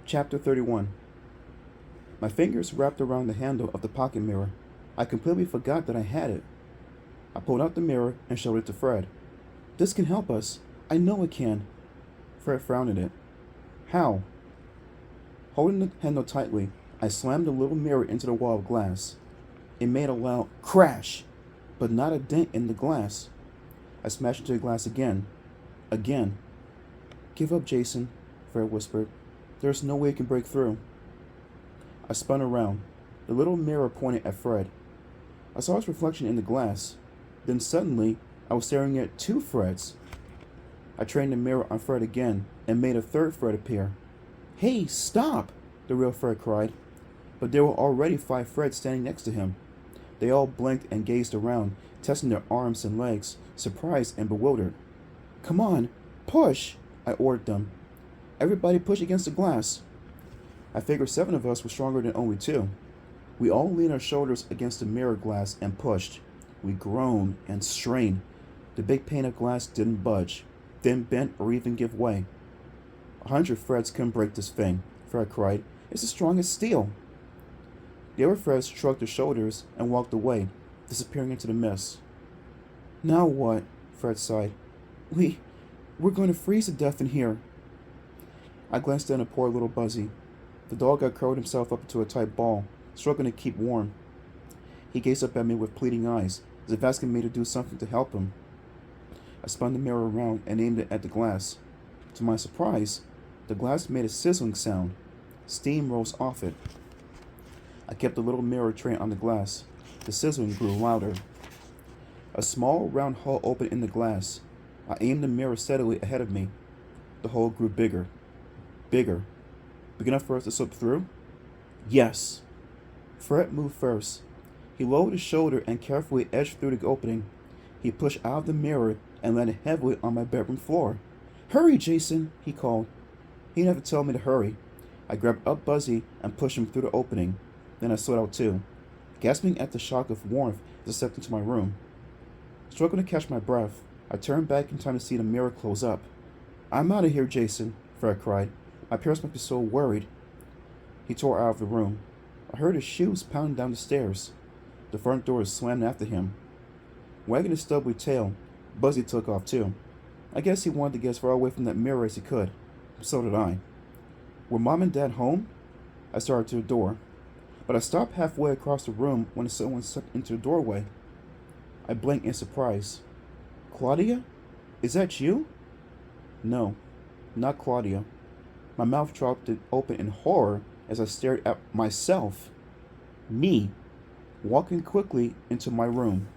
Chapter 31. My fingers wrapped around the handle of the pocket mirror. I completely forgot that I had it. I pulled out the mirror and showed it to Fred. "This can help us. I know it can." Fred frowned at it. "How?" Holding the handle tightly, I slammed the little mirror into the wall of glass. It made a loud crash, but not a dent in the glass. I smashed into the glass again. Again. "Give up, Jason," Fred whispered. "There's no way it can break through." I spun around. The little mirror pointed at Fred. I saw his reflection in the glass. Then suddenly, I was staring at two Freds. I trained the mirror on Fred again and made a third Fred appear. "Hey, stop!" the real Fred cried. But there were already 5 Freds standing next to him. They all blinked and gazed around, testing their arms and legs, surprised and bewildered. "Come on, push!" I ordered them. "Everybody push against the glass." I figured 7 of us were stronger than only 2. We all leaned our shoulders against the mirror glass and pushed. We groaned and strained. The big pane of glass didn't budge, didn't bend or even give way. 100 Freds couldn't break this thing, Fred cried. "It's as strong as steel." The other Freds shrugged their shoulders and walked away, disappearing into the mist. "Now what?" Fred sighed. We're going to freeze to death in here." I glanced down at poor little Buzzy. The dog had curled himself up into a tight ball, struggling to keep warm. He gazed up at me with pleading eyes, as if asking me to do something to help him. I spun the mirror around and aimed it at the glass. To my surprise, the glass made a sizzling sound. Steam rose off it. I kept the little mirror trained on the glass. The sizzling grew louder. A small, round hole opened in the glass. I aimed the mirror steadily ahead of me. The hole grew bigger. Bigger. Big enough for us to slip through? Yes. Fred moved first. He lowered his shoulder and carefully edged through the opening. He pushed out of the mirror and landed heavily on my bedroom floor. "Hurry, Jason," he called. He didn't have to tell me to hurry. I grabbed up Buzzy and pushed him through the opening. Then I slid out too, gasping at the shock of warmth as I stepped into my room. Struggling to catch my breath, I turned back in time to see the mirror close up. "I'm out of here, Jason," Fred cried. "My parents must be so worried." He tore out of the room. I heard his shoes pounding down the stairs. The front door slammed after him. Wagging his stubbly tail, Buzzy took off too. I guess he wanted to get as far away from that mirror as he could. So did I. Were Mom and Dad home? I started to the door, but I stopped halfway across the room when someone stepped into the doorway. I blinked in surprise. "Claudia? Is that you?" No, not Claudia. My mouth dropped open in horror as I stared at myself. Me, walking quickly into my room.